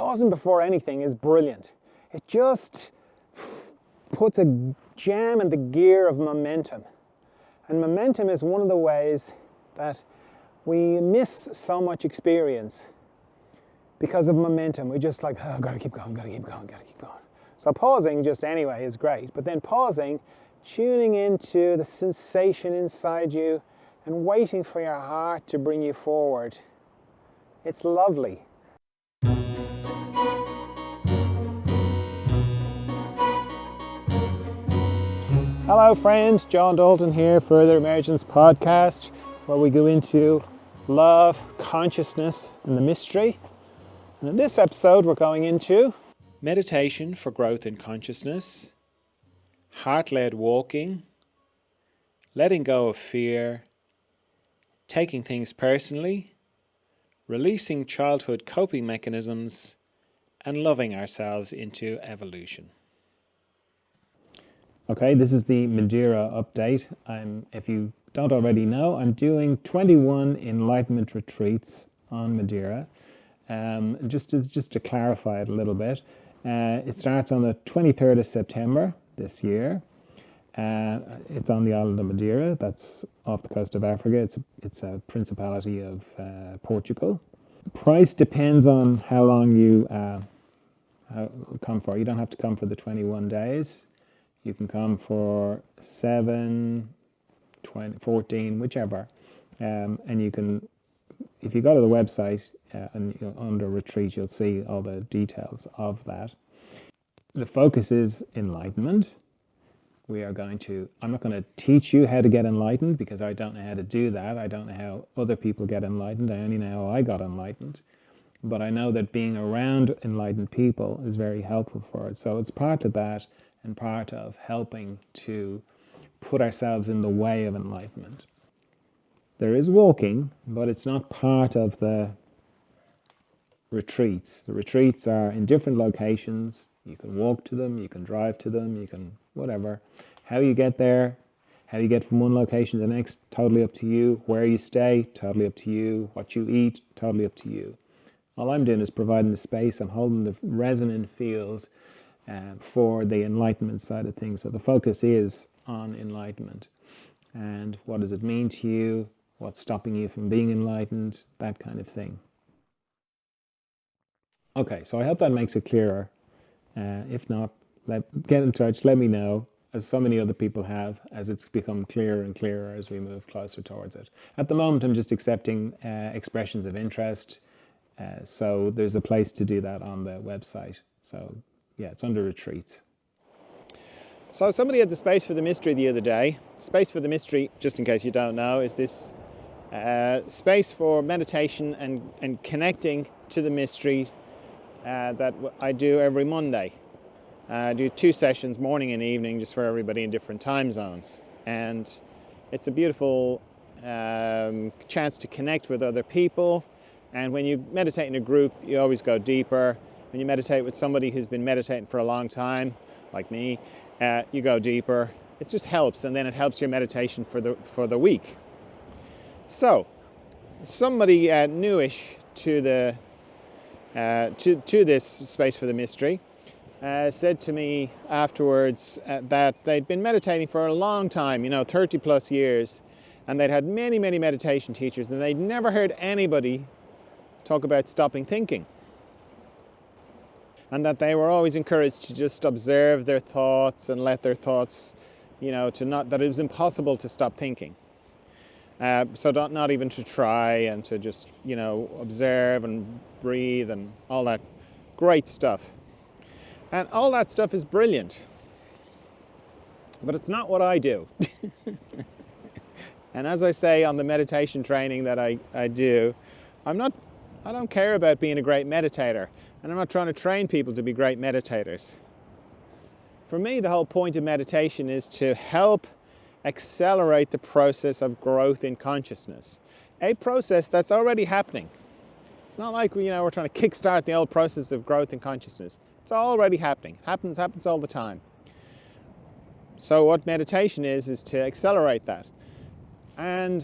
pausing before anything is brilliant. It just puts a jam in the gear of momentum. And momentum is one of the ways that we miss so much experience because of momentum. We're just like, oh, gotta keep going, gotta keep going, gotta keep going. So pausing just anyway is great, but then pausing, tuning into the sensation inside you and waiting for your heart to bring you forward. It's lovely. Hello friends, John Dalton here, Further Emergence Podcast, where we go into love, consciousness, and the mystery. And in this episode, we're going into meditation for growth in consciousness, heart-led walking, letting go of fear, taking things personally, releasing childhood coping mechanisms, and loving ourselves into evolution. Okay, this is the Madeira update. If you don't already know, I'm doing 21 enlightenment retreats on Madeira. Just to clarify it a little bit, it starts on the 23rd of September this year. It's on the island of Madeira. That's off the coast of Africa. It's a principality of Portugal. Price depends on how long you come for. You don't have to come for the 21 days. You can come for 7, 20, 14, whichever. And you can, if you go to the website and under retreat, you'll see all the details of that. The focus is enlightenment. I'm not going to teach you how to get enlightened because I don't know how to do that. I don't know how other people get enlightened. I only know how I got enlightened. But I know that being around enlightened people is very helpful for it. So it's part of that and part of helping to put ourselves in the way of enlightenment. There is walking, but it's not part of the retreats. The retreats are in different locations. You can walk to them, you can drive to them, you can whatever. How you get there, how you get from one location to the next, totally up to you. Where you stay, totally up to you. What you eat, totally up to you. All I'm doing is providing the space. I'm holding the resonant field for the enlightenment side of things. So the focus is on enlightenment. And what does it mean to you? What's stopping you from being enlightened? That kind of thing. Okay, so I hope that makes it clearer. If not, get in touch, let me know, as so many other people have, as it's become clearer and clearer as we move closer towards it. At the moment, I'm just accepting expressions of interest. So there's a place to do that on the website. So yeah, it's under retreats. So somebody had the Space for the Mystery the other day. Space for the Mystery, just in case you don't know, is this space for meditation and connecting to the mystery that I do every Monday. I do 2 sessions, morning and evening, just for everybody in different time zones. And it's a beautiful chance to connect with other people. And when you meditate in a group, you always go deeper. When you meditate with somebody who's been meditating for a long time, like me, you go deeper. It just helps, and then it helps your meditation for the week. So, somebody newish to the to this Space for the Mystery said to me afterwards that they'd been meditating for a long time, 30 plus years, and they'd had many meditation teachers, and they'd never heard anybody talk about stopping thinking. And that they were always encouraged to just observe their thoughts and let their thoughts, that it was impossible to stop thinking. So not even to try, and to just, observe and breathe and all that great stuff. And all that stuff is brilliant. But it's not what I do. And as I say on the meditation training that I do, I don't care about being a great meditator. And I'm not trying to train people to be great meditators. For me, the whole point of meditation is to help accelerate the process of growth in consciousness. A process that's already happening. It's not like we're trying to kickstart the old process of growth in consciousness. It's already happening. Happens all the time. So what meditation is to accelerate that. And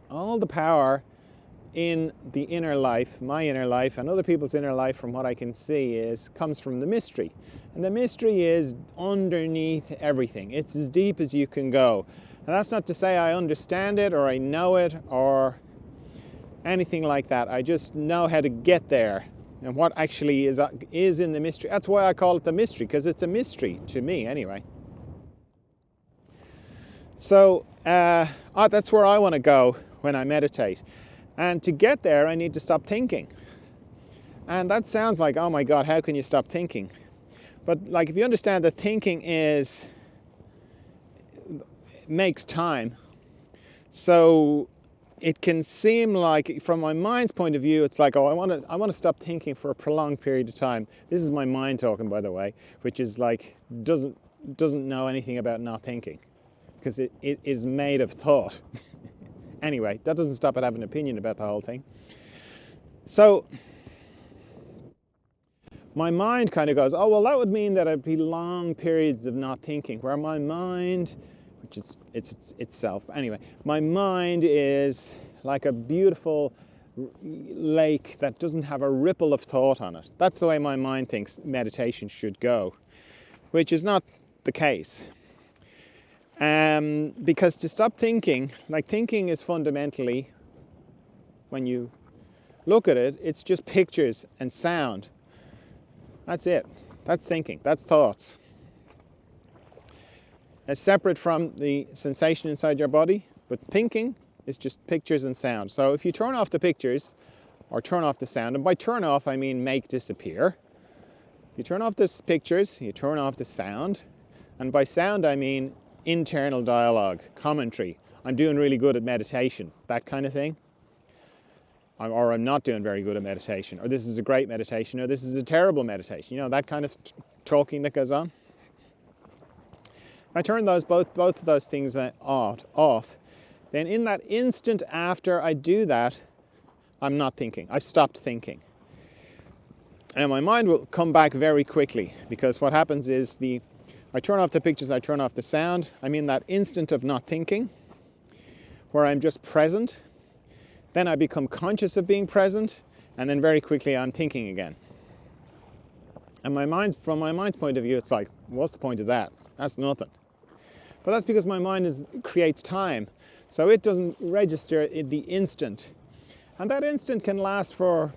all the power in the inner life, my inner life, and other people's inner life, from what I can see, comes from the mystery. And the mystery is underneath everything. It's as deep as you can go. And that's not to say I understand it or I know it or anything like that. I just know how to get there and what actually is in the mystery. That's why I call it the mystery, because it's a mystery to me anyway. So that's where I want to go when I meditate. And to get there, I need to stop thinking. And that sounds like, oh my God, how can you stop thinking? But like, if you understand that thinking makes time, so it can seem like, from my mind's point of view, it's like, oh, I want to stop thinking for a prolonged period of time. This is my mind talking, by the way, which is like doesn't know anything about not thinking, because it is made of thought. Anyway, that doesn't stop it having an opinion about the whole thing. So my mind kind of goes, oh, well, that would mean that it'd be long periods of not thinking, where my mind, which is it's itself. Anyway, my mind is like a beautiful lake that doesn't have a ripple of thought on it. That's the way my mind thinks meditation should go, which is not the case. Because to stop thinking, like, thinking is fundamentally, when you look at it, it's just pictures and sound. That's it. That's thinking. That's thoughts. It's separate from the sensation inside your body, but thinking is just pictures and sound. So if you turn off the pictures or turn off the sound, and by turn off I mean make disappear. You turn off the pictures, you turn off the sound, and by sound I mean internal dialogue, commentary. I'm doing really good at meditation, that kind of thing. Or I'm not doing very good at meditation, or this is a great meditation, or this is a terrible meditation. You know, that kind of talking that goes on. I turn those both of those things off. Then in that instant after I do that, I'm not thinking. I've stopped thinking. And my mind will come back very quickly, because what happens is I turn off the pictures, I turn off the sound. I'm in that instant of not thinking, where I'm just present. Then I become conscious of being present, and then very quickly I'm thinking again. And from my mind's point of view, it's like, what's the point of that? That's nothing. But that's because my mind creates time. So it doesn't register in the instant. And that instant can last for,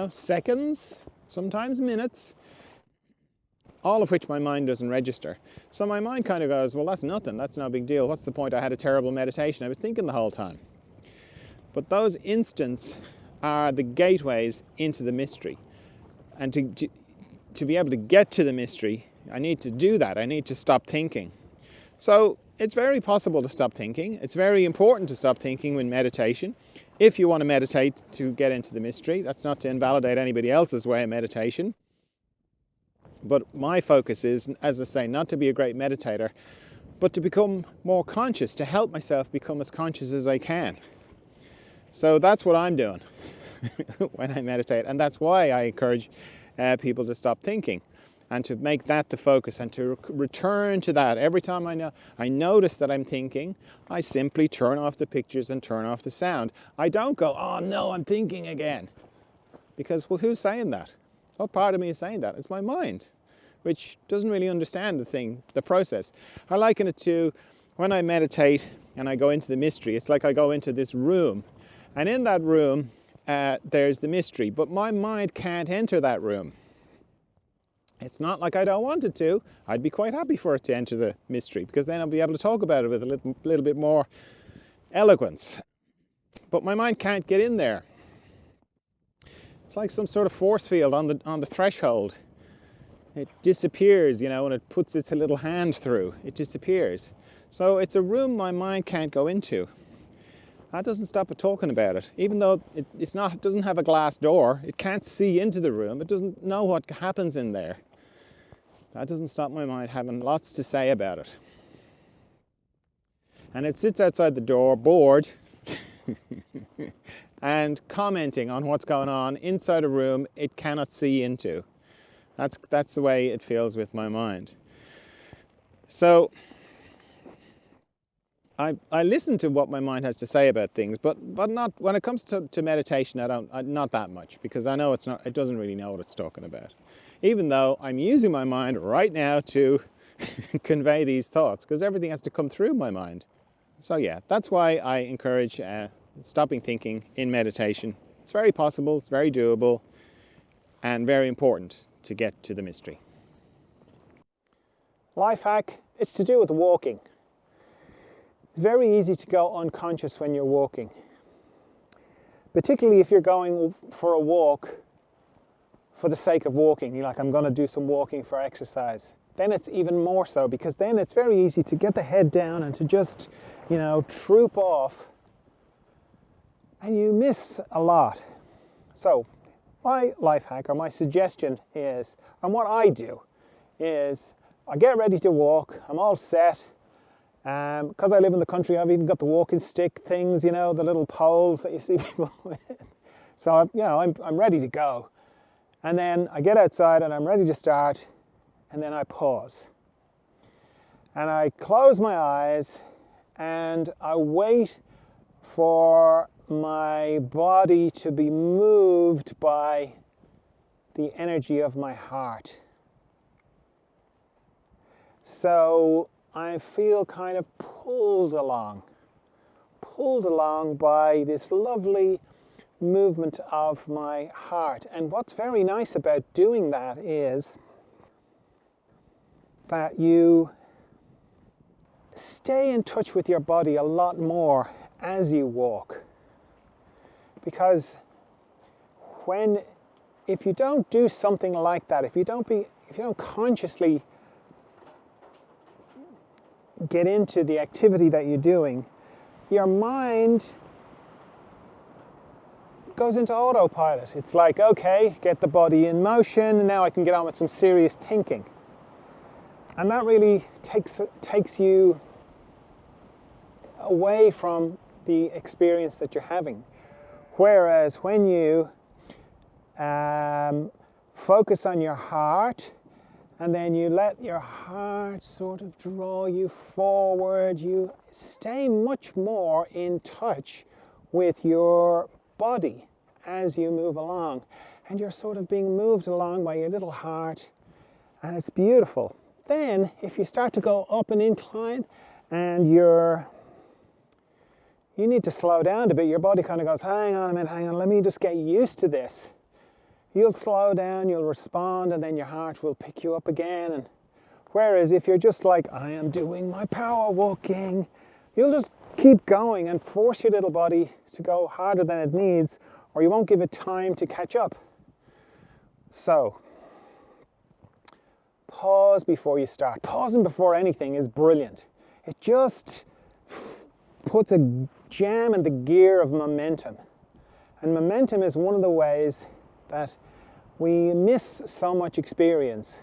seconds, sometimes minutes, all of which my mind doesn't register. So my mind kind of goes, well, that's nothing. That's no big deal. What's the point? I had a terrible meditation. I was thinking the whole time. But those instants are the gateways into the mystery. And to be able to get to the mystery, I need to do that. I need to stop thinking. So it's very possible to stop thinking. It's very important to stop thinking in meditation. If you want to meditate to get into the mystery, that's not to invalidate anybody else's way of meditation. But my focus is, as I say, not to be a great meditator, but to become more conscious, to help myself become as conscious as I can. So that's what I'm doing when I meditate. And that's why I encourage people to stop thinking and to make that the focus and to return to that. Every time I notice that I'm thinking, I simply turn off the pictures and turn off the sound. I don't go, oh no, I'm thinking again. Because, well, who's saying that? What part of me is saying that? It's my mind, which doesn't really understand the process. I liken it to when I meditate and I go into the mystery. It's like I go into this room, and in that room, there's the mystery, but my mind can't enter that room. It's not like I don't want it to. I'd be quite happy for it to enter the mystery, because then I'll be able to talk about it with a little bit more eloquence. But my mind can't get in there. It's like some sort of force field on the threshold. It disappears, when it puts its little hand through, it disappears. So it's a room my mind can't go into. That doesn't stop it talking about it. Even though it doesn't have a glass door, it can't see into the room, it doesn't know what happens in there. That doesn't stop my mind having lots to say about it. And it sits outside the door, bored, and commenting on what's going on inside a room it cannot see into. That's the way it feels with my mind. So I listen to what my mind has to say about things, but not when it comes to meditation. Not that much, because I know it doesn't really know what it's talking about, even though I'm using my mind right now to convey these thoughts, because everything has to come through my mind. So yeah, that's why I encourage stopping thinking in meditation. It's very possible, it's very doable, and very important to get to the mystery. Life hack, it's to do with walking. It's very easy to go unconscious when you're walking, particularly if you're going for a walk for the sake of walking. You're like, I'm going to do some walking for exercise. Then it's even more so, because then it's very easy to get the head down and to just, troop off, and you miss a lot. So my life hack, or my suggestion is, and what I do is, I get ready to walk, I'm all set. Because I live in the country, I've even got the walking stick things, the little poles that you see people with. So I'm ready to go. And then I get outside and I'm ready to start, and then I pause. And I close my eyes and I wait for my body to be moved by the energy of my heart. So I feel kind of pulled along by this lovely movement of my heart. And what's very nice about doing that is that you stay in touch with your body a lot more as you walk. Because if you don't do something like that, if you don't consciously get into the activity that you're doing, your mind goes into autopilot. It's like, okay, get the body in motion, and now I can get on with some serious thinking. And that really takes you away from the experience that you're having. Whereas when you focus on your heart, and then you let your heart sort of draw you forward, you stay much more in touch with your body as you move along. And you're sort of being moved along by your little heart, and it's beautiful. Then, if you start to go up an incline and you need to slow down a bit, your body kind of goes, hang on a minute, let me just get used to this. You'll slow down, you'll respond, and then your heart will pick you up again. And whereas if you're just like, I am doing my power walking, you'll just keep going and force your little body to go harder than it needs, or you won't give it time to catch up. So, pause before you start. Pausing before anything is brilliant. It just puts a jam in the gear of momentum. And momentum is one of the ways that we miss so much experience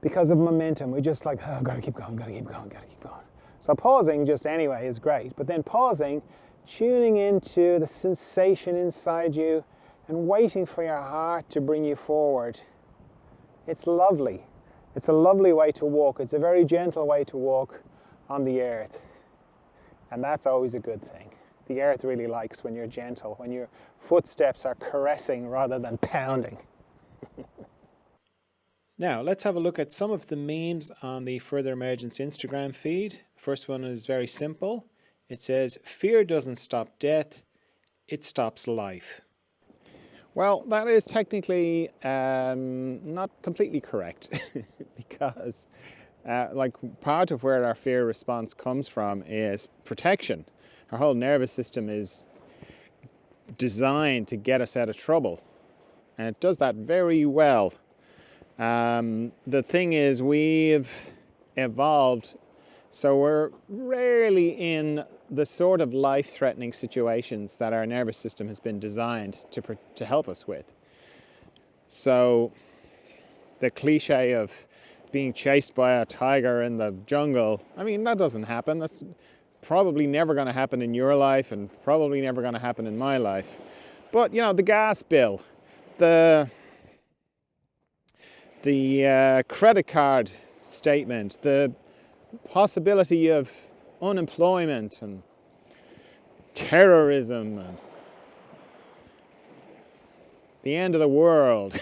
because of momentum. We're just like, oh, gotta keep going. So pausing just anyway is great, but then pausing, tuning into the sensation inside you and waiting for your heart to bring you forward. It's lovely. It's a lovely way to walk. It's a very gentle way to walk on the earth. And that's always a good thing. The earth really likes when you're gentle, when your footsteps are caressing rather than pounding. Now, let's have a look at some of the memes on the Further Emergence Instagram feed. The first one is very simple. It says, fear doesn't stop death, it stops life. Well, that is technically not completely correct because part of where our fear response comes from is protection. Our whole nervous system is designed to get us out of trouble, and it does that very well. The thing is, we've evolved so we're rarely in the sort of life-threatening situations that our nervous system has been designed to help us with. So the cliche of being chased by a tiger in the jungle, I mean, that doesn't happen. That's probably never going to happen in your life and probably never going to happen in my life. But, you know, the gas bill, the credit card statement, the possibility of unemployment and terrorism and the end of the world.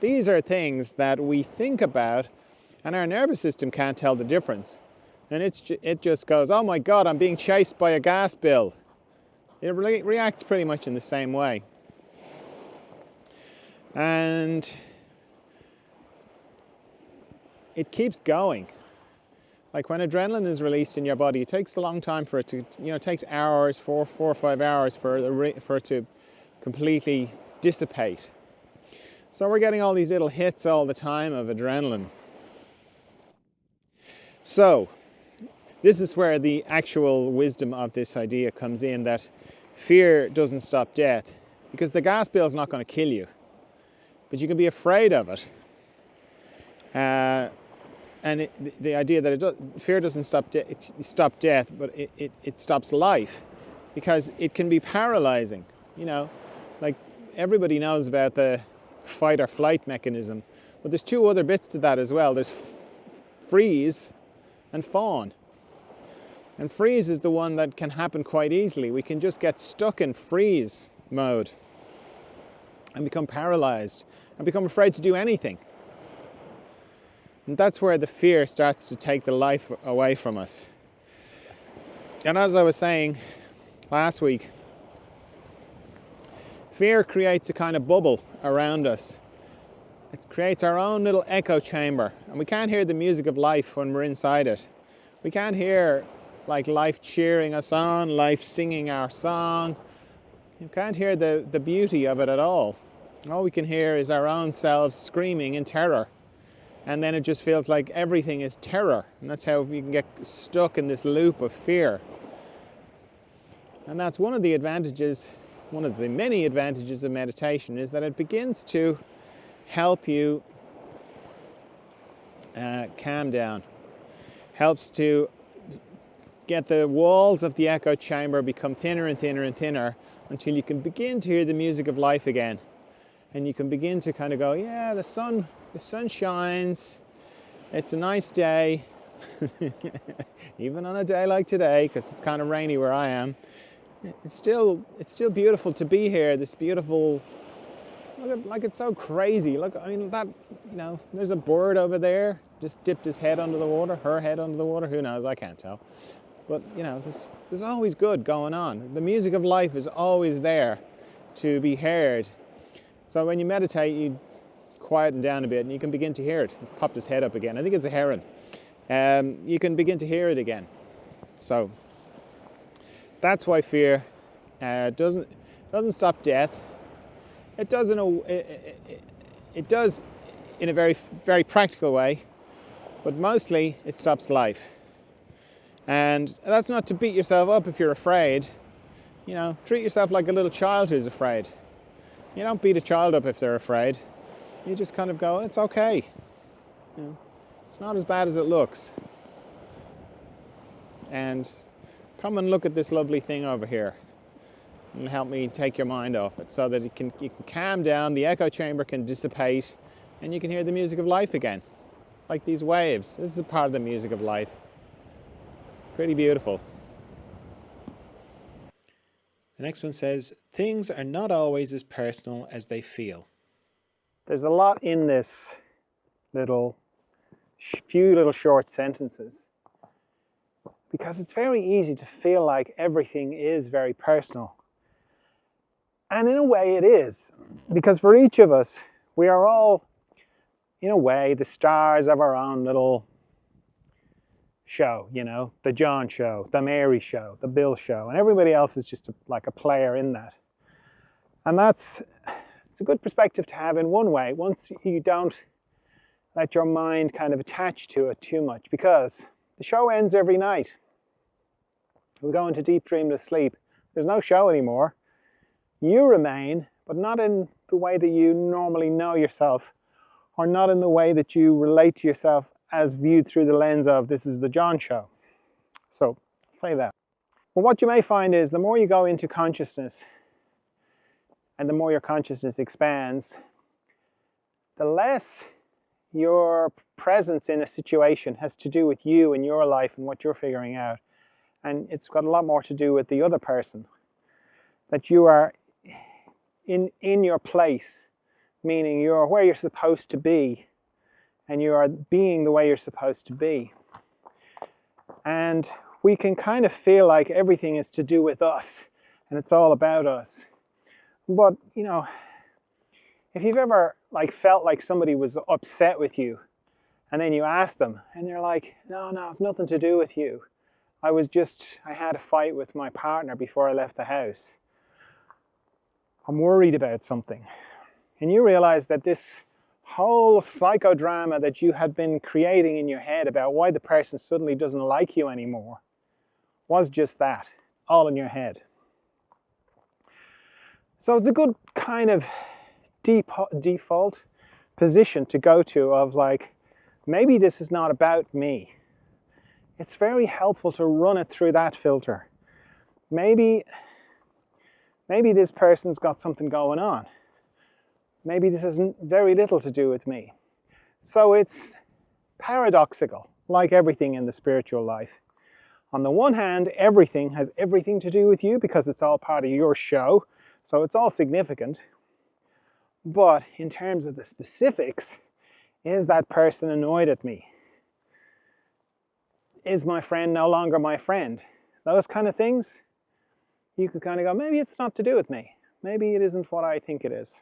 These are things that we think about and our nervous system can't tell the difference. And it just goes, oh my God, I'm being chased by a gas bill. It reacts pretty much in the same way. And it keeps going. Like when adrenaline is released in your body, it takes a long time for it to, it takes hours, 4 or 5 hours for it to completely dissipate. So we're getting all these little hits all the time of adrenaline. So this is where the actual wisdom of this idea comes in, that fear doesn't stop death, because the gas bill is not going to kill you, but you can be afraid of it. And the idea that fear doesn't stop death, but it stops life, because it can be paralyzing. Like everybody knows about the fight or flight mechanism, but there's 2 other bits to that as well. There's freeze and fawn. And freeze is the one that can happen quite easily. We can just get stuck in freeze mode and become paralyzed and become afraid to do anything. And that's where the fear starts to take the life away from us. And as I was saying last week, fear creates a kind of bubble around us. It creates our own little echo chamber, and we can't hear the music of life when we're inside it. We can't hear like life cheering us on, life singing our song. You can't hear the beauty of it at all. All we can hear is our own selves screaming in terror. And then it just feels like everything is terror. And that's how we can get stuck in this loop of fear. And that's one of the advantages, one of the many advantages of meditation, is that it begins to help you calm down. Helps to get the walls of the echo chamber become thinner and thinner and thinner until you can begin to hear the music of life again. And you can begin to kind of go, yeah, the sun shines, it's a nice day, even on a day like today, because it's kind of rainy where I am. It's still beautiful to be here. This beautiful, look, it's so crazy. Look, I mean, that, there's a bird over there, just dipped his head under the water, her head under the water, who knows, I can't tell. But, there's always good going on. The music of life is always there to be heard. So when you meditate, you quieten down a bit and you can begin to hear it. He's popped his head up again. I think it's a heron. You can begin to hear it again. So that's why fear doesn't stop death. It does in a very, very practical way, but mostly it stops life. And that's not to beat yourself up if you're afraid. Treat yourself like a little child who's afraid. You don't beat a child up if they're afraid. You just kind of go, it's okay. It's not as bad as it looks. And come and look at this lovely thing over here and help me take your mind off it, so that you can calm down, the echo chamber can dissipate, and you can hear the music of life again. Like these waves. This is a part of the music of life. Pretty beautiful. The next one says, things are not always as personal as they feel. There's a lot in this few little short sentences, because it's very easy to feel like everything is very personal. And in a way it is, because for each of us, we are all, in a way, the stars of our own little show, the John show, the Mary show, the Bill show, and everybody else is just like a player in that. And it's a good perspective to have in one way, once you don't let your mind kind of attach to it too much, because the show ends every night. We go into deep dreamless sleep. There's no show anymore. You remain, but not in the way that you normally know yourself, or not in the way that you relate to yourself as viewed through the lens of this is the John show. So, say that. Well, what you may find is the more you go into consciousness, and the more your consciousness expands, the less your presence in a situation has to do with you and your life and what you're figuring out, and it's got a lot more to do with the other person. That you are in your place, meaning you're where you're supposed to be, and you are being the way you're supposed to be. And we can kind of feel like everything is to do with us, and it's all about us. But, you know, if you've ever like felt like somebody was upset with you, and then you ask them, and they're like, no, it's nothing to do with you. I had a fight with my partner before I left the house. I'm worried about something. And you realize that this whole psychodrama that you had been creating in your head about why the person suddenly doesn't like you anymore was just that, all in your head. So it's a good kind of default position to go to of like, maybe this is not about me. It's very helpful to run it through that filter. Maybe this person's got something going on. Maybe this has very little to do with me. So it's paradoxical, like everything in the spiritual life. On the one hand, everything has everything to do with you because it's all part of your show, so it's all significant. But in terms of the specifics, is that person annoyed at me? Is my friend no longer my friend? Those kind of things, you could kind of go, maybe it's not to do with me. Maybe it isn't what I think it is.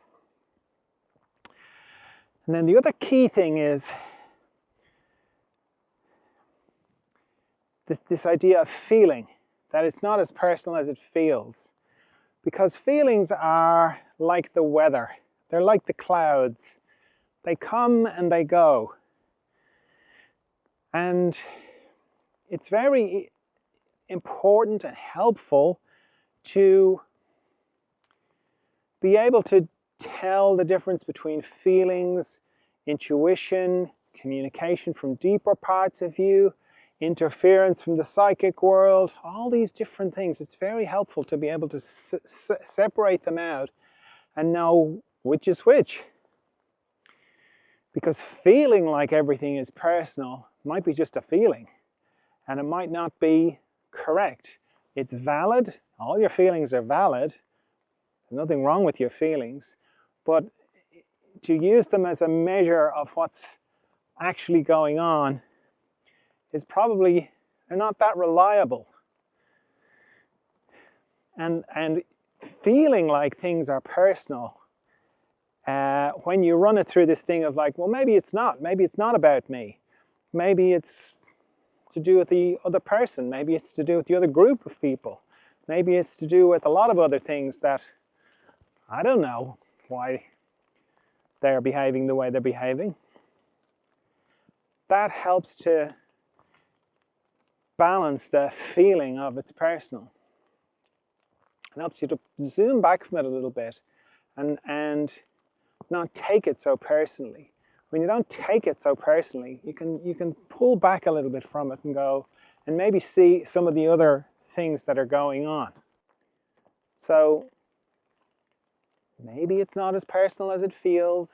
And then the other key thing is this idea of feeling, that it's not as personal as it feels. Because feelings are like the weather. They're like the clouds. They come and they go. And it's very important and helpful to be able to tell the difference between feelings, intuition, communication from deeper parts of you, interference from the psychic world, all these different things. It's very helpful to be able to separate them out and know which is which. Because feeling like everything is personal might be just a feeling, and it might not be correct. It's valid. All your feelings are valid. There's nothing wrong with your feelings. But to use them as a measure of what's actually going on is probably, they're not that reliable. And feeling like things are personal, when you run it through this thing of like, well, maybe it's not about me. Maybe it's to do with the other person. Maybe it's to do with the other group of people. Maybe it's to do with a lot of other things that I don't know why they're behaving the way they're behaving. That helps to balance the feeling of it's personal. It helps you to zoom back from it a little bit and not take it so personally. When you don't take it so personally, you can pull back a little bit from it and go and maybe see some of the other things that are going on. So maybe it's not as personal as it feels,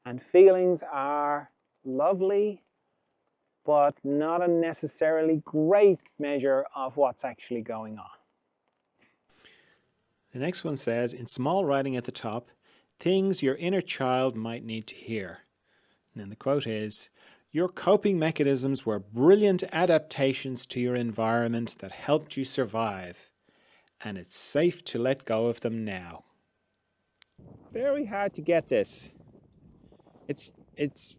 and feelings are lovely, but not a necessarily great measure of what's actually going on. The next one says, in small writing at the top, things your inner child might need to hear. And then the quote is, your coping mechanisms were brilliant adaptations to your environment that helped you survive, and it's safe to let go of them now. Very hard to get this. It's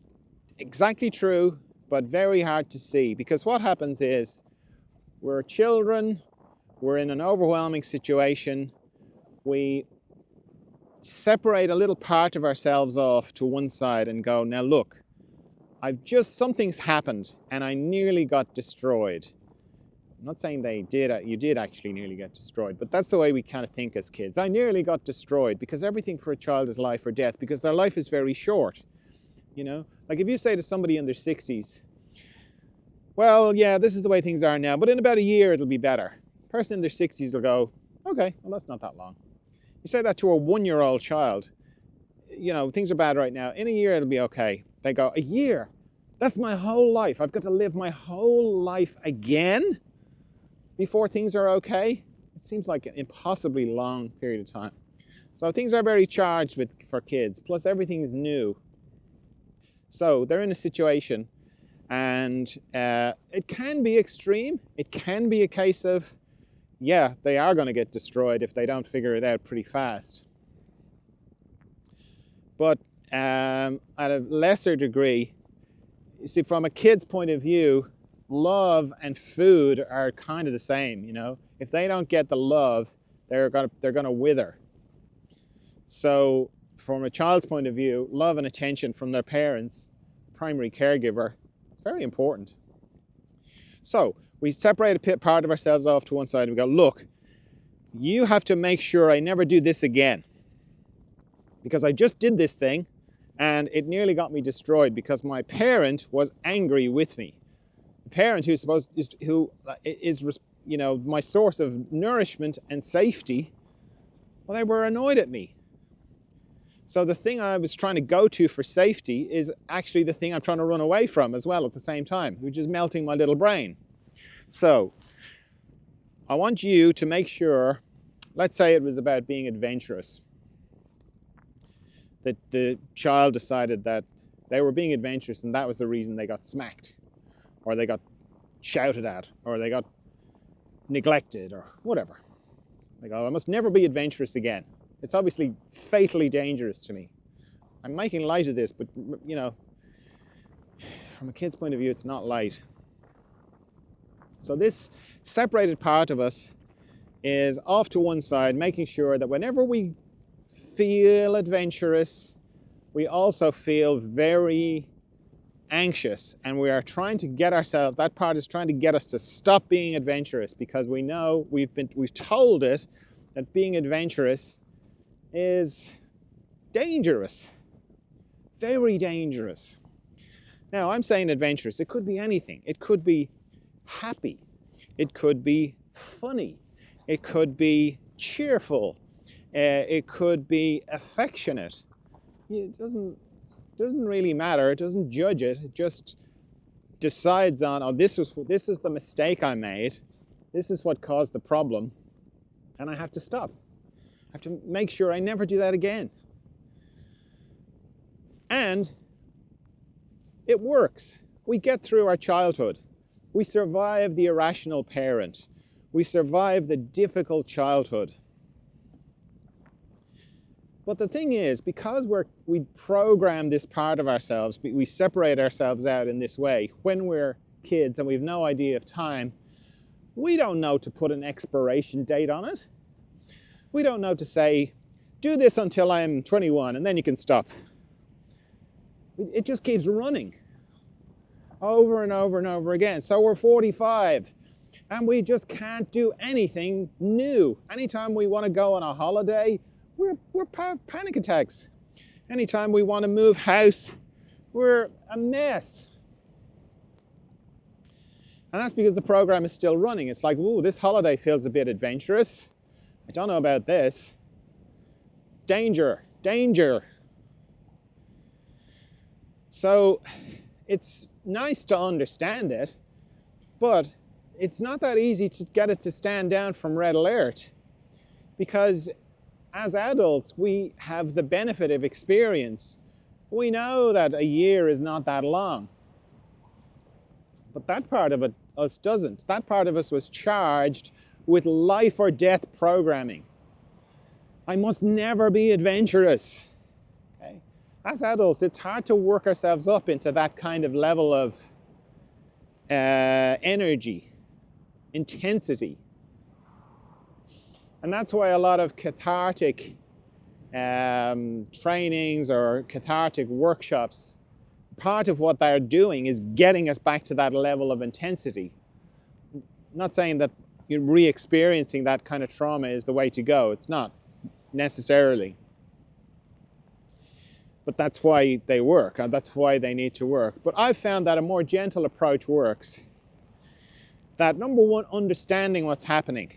exactly true, but very hard to see, because what happens is we're children, we're in an overwhelming situation, we separate a little part of ourselves off to one side and go, now look, something's happened and I nearly got destroyed. I'm not saying you did actually nearly get destroyed, but that's the way we kind of think as kids. I nearly got destroyed, because everything for a child is life or death, because their life is very short. You know, like if you say to somebody in their 60s, well, yeah, this is the way things are now, but in about a year it'll be better. The person in their 60s will go, okay, well, that's not that long. You say that to a 1-year-old child, you know, things are bad right now. In a year it'll be okay. They go, a year? That's my whole life. I've got to live my whole life again? before things are okay, it seems like an impossibly long period of time. So things are very charged for kids, plus everything is new. So they're in a situation, and it can be extreme. It can be a case of, yeah, they are going to get destroyed if they don't figure it out pretty fast. But at a lesser degree, you see, from a kid's point of view, love and food are kind of the same. You know, if they don't get the love, they're gonna wither. So from a child's point of view, love and attention from their parents, primary caregiver, it's very important. So we separate a part of ourselves off to one side and we go, look, you have to make sure I never do this again, because I just did this thing and it nearly got me destroyed because my parent was angry with me. The parent who is you know, my source of nourishment and safety, well, they were annoyed at me. So the thing I was trying to go to for safety is actually the thing I'm trying to run away from as well at the same time, which is melting my little brain. So I want you to make sure, let's say it was about being adventurous, that the child decided that they were being adventurous and that was the reason they got smacked, or they got shouted at, or they got neglected, or whatever. They go, I must never be adventurous again. It's obviously fatally dangerous to me. I'm making light of this, but you know, from a kid's point of view, it's not light. So this separated part of us is off to one side, making sure that whenever we feel adventurous, we also feel very anxious, and we are trying to get ourselves, that part is trying to get us to stop being adventurous, because we know we've told it that being adventurous is dangerous, very dangerous. Now I'm saying adventurous, it could be anything. It could be happy, it could be funny, it could be cheerful, it could be affectionate. It doesn't really matter. It doesn't judge it. It just decides on, oh, this is the mistake I made. This is what caused the problem, and I have to stop. I have to make sure I never do that again. And it works. We get through our childhood. We survive the irrational parent. We survive the difficult childhood. But the thing is, because we program this part of ourselves, we separate ourselves out in this way when we're kids and we've no idea of time, we don't know to put an expiration date on it. We don't know to say, do this until I'm 21 and then you can stop. It just keeps running over and over and over again. So we're 45 and we just can't do anything new. Anytime we want to go on a holiday, we're panic attacks. Anytime we want to move house, we're a mess. And that's because the program is still running. It's like, ooh, this holiday feels a bit adventurous. I don't know about this. Danger, danger. So it's nice to understand it, but it's not that easy to get it to stand down from red alert, because as adults, we have the benefit of experience. We know that a year is not that long. But that part of us doesn't. That part of us was charged with life or death programming. I must never be adventurous. Okay? As adults, it's hard to work ourselves up into that kind of level of energy, intensity. And that's why a lot of cathartic trainings or cathartic workshops, part of what they're doing is getting us back to that level of intensity. I'm not saying that re-experiencing that kind of trauma is the way to go. It's not necessarily. But that's why they work, and that's why they need to work. But I've found that a more gentle approach works. That, number one, understanding what's happening.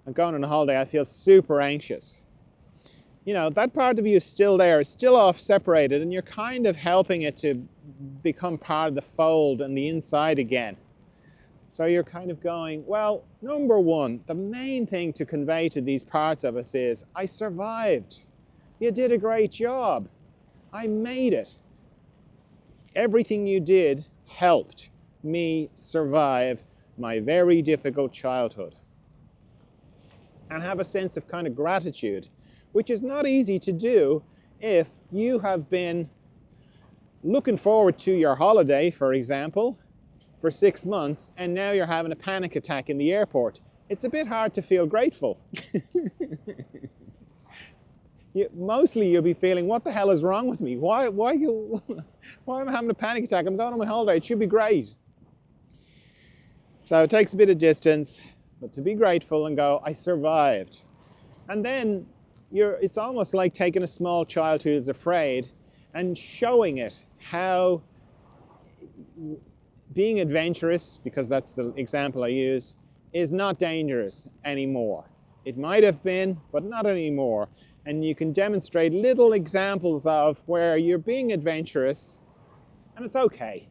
I'm going on a holiday, I feel super anxious. You know, that part of you is still there, it's still off separated, and you're kind of helping it to become part of the fold and the inside again. So you're kind of going, well, number one, the main thing to convey to these parts of us is, I survived. You did a great job. I made it. Everything you did helped me survive my very difficult childhood. And have a sense of kind of gratitude, which is not easy to do if you have been looking forward to your holiday, for example, for 6 months, and now you're having a panic attack in the airport. It's a bit hard to feel grateful. Mostly you'll be feeling, what the hell is wrong with me? Why am I having a panic attack? I'm going on my holiday. It should be great. So it takes a bit of distance, but to be grateful and go, I survived. And then it's almost like taking a small child who is afraid and showing it how being adventurous, because that's the example I use, is not dangerous anymore. It might have been, but not anymore. And you can demonstrate little examples of where you're being adventurous and it's okay.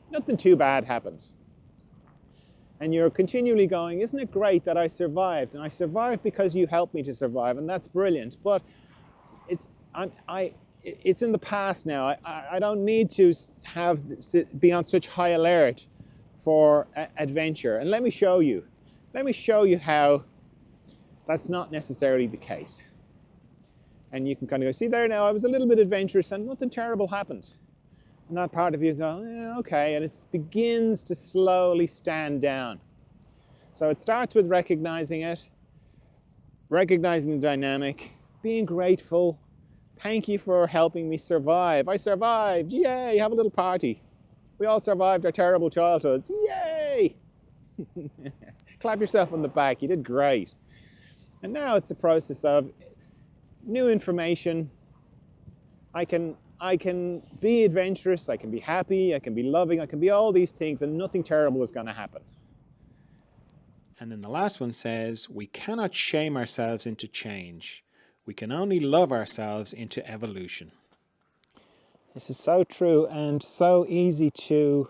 Nothing too bad happened. And you're continually going, isn't it great that I survived? And I survived because you helped me to survive, and that's brilliant. But it's in the past now. I don't need to be on such high alert for adventure. And let me show you. Let me show you how that's not necessarily the case. And you can kind of go, see there now, I was a little bit adventurous and nothing terrible happened. And that part of you go, yeah, okay, and it begins to slowly stand down. So it starts with recognizing it, recognizing the dynamic, being grateful. Thank you for helping me survive. I survived, yay, have a little party. We all survived our terrible childhoods, yay! Clap yourself on the back, you did great. And now it's a process of new information. I can be adventurous, I can be happy, I can be loving, I can be all these things, and nothing terrible is going to happen. And then the last one says, we cannot shame ourselves into change. We can only love ourselves into evolution. This is so true and so easy to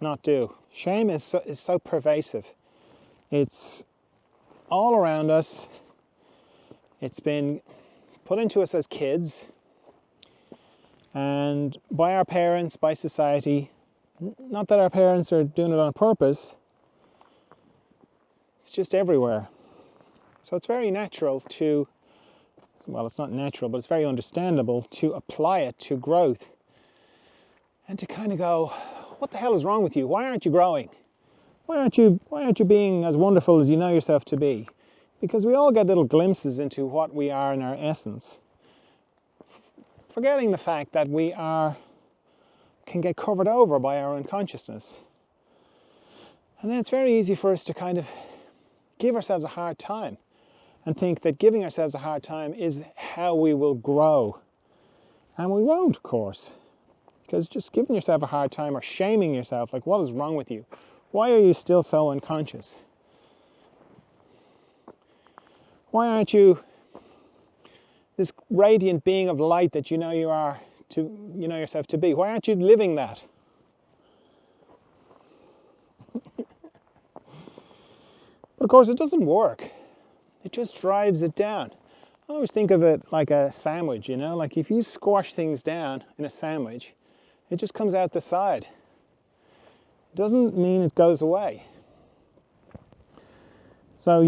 not do. Shame is so pervasive. It's all around us. It's been put into us as kids and by our parents, by society. Not that our parents are doing it on purpose. It's just everywhere. So it's very natural to, well, it's not natural, but it's very understandable to apply it to growth and to kind of go, what the hell is wrong with you? Why aren't you growing? Why aren't you being as wonderful as you know yourself to be? Because we all get little glimpses into what we are in our essence, forgetting the fact that we can get covered over by our unconsciousness. And then it's very easy for us to kind of give ourselves a hard time and think that giving ourselves a hard time is how we will grow. And we won't, of course, because just giving yourself a hard time or shaming yourself, like, what is wrong with you? Why are you still so unconscious? Why aren't you this radiant being of light that you know yourself to be? Why aren't you living that? But of course it doesn't work. It just drives it down. I always think of it like a sandwich, like if you squash things down in a sandwich, it just comes out the side. It doesn't mean it goes away. So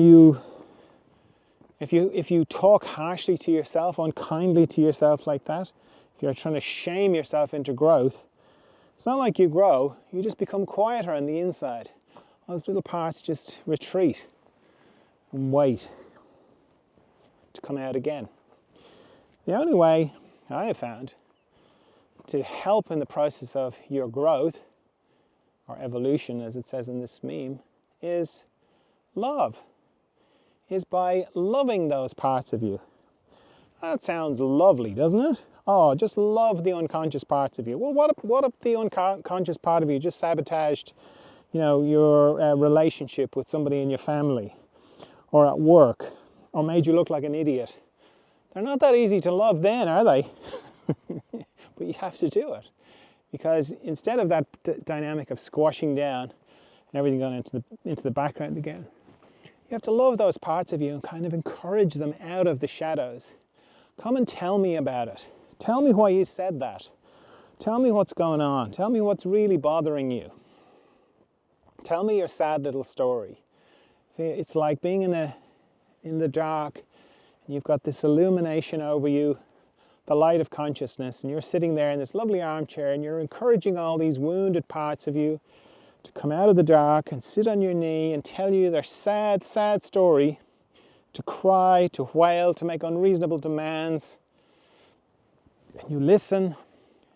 if you talk harshly to yourself, unkindly to yourself like that, if you're trying to shame yourself into growth, it's not like you grow, you just become quieter on the inside. Those little parts just retreat and wait to come out again. The only way I have found to help in the process of your growth, or evolution as it says in this meme, is love. Is by loving those parts of you. That sounds lovely, doesn't it? Oh, just love the unconscious parts of you. Well, what if the unconscious part of you just sabotaged, your relationship with somebody in your family, or at work, or made you look like an idiot? They're not that easy to love then, are they? But you have to do it. Because instead of that dynamic of squashing down, and everything gone into the background again. You have to love those parts of you and kind of encourage them out of the shadows. Come and tell me about it. Tell me why you said that. Tell me what's going on. Tell me what's really bothering you. Tell me your sad little story. It's like being in the dark, and you've got this illumination over you, the light of consciousness, and you're sitting there in this lovely armchair, and you're encouraging all these wounded parts of you to come out of the dark and sit on your knee and tell you their sad, sad story, to cry, to wail, to make unreasonable demands. And you listen,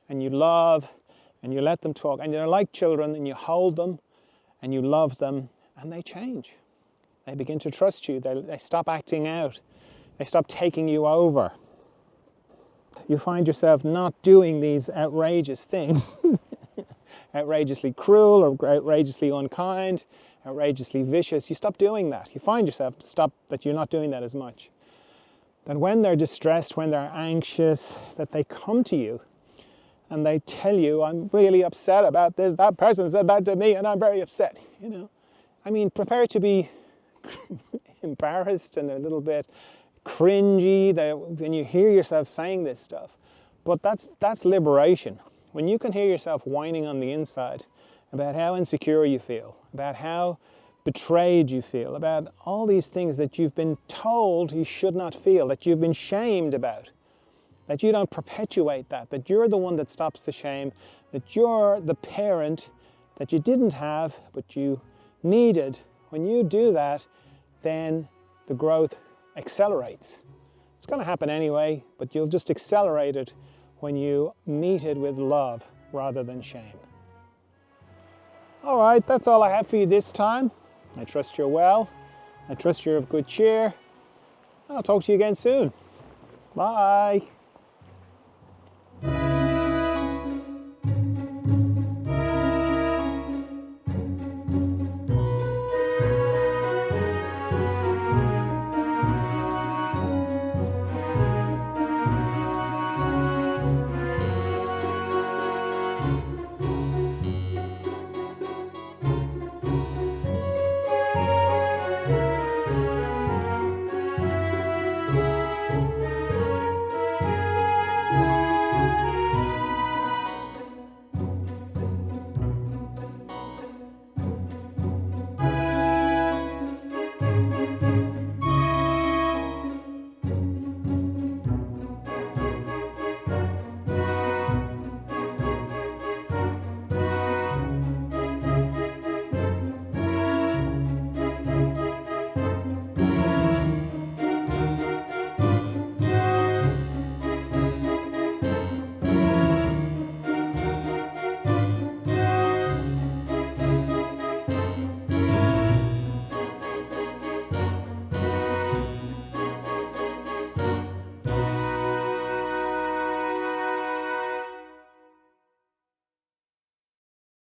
and you love, and you let them talk, and they're like children, and you hold them, and you love them, and they change. They begin to trust you. They stop acting out. They stop taking you over. You find yourself not doing these outrageous things, outrageously cruel or outrageously unkind, outrageously vicious. You stop doing that. You find yourself that you're not doing that as much. That when they're distressed, when they're anxious, that they come to you and they tell you, I'm really upset about this. That person said that to me and I'm very upset. You know, I mean, prepare to be embarrassed and a little bit cringy when you hear yourself saying this stuff. But that's liberation. When you can hear yourself whining on the inside about how insecure you feel, about how betrayed you feel, about all these things that you've been told you should not feel, that you've been shamed about, that you don't perpetuate that you're the one that stops the shame, that you're the parent that you didn't have but you needed. When you do that, then the growth accelerates. It's going to happen anyway, but you'll just accelerate it when you meet it with love rather than shame. All right, that's all I have for you this time. I trust you're well. I trust you're of good cheer. I'll talk to you again soon. Bye.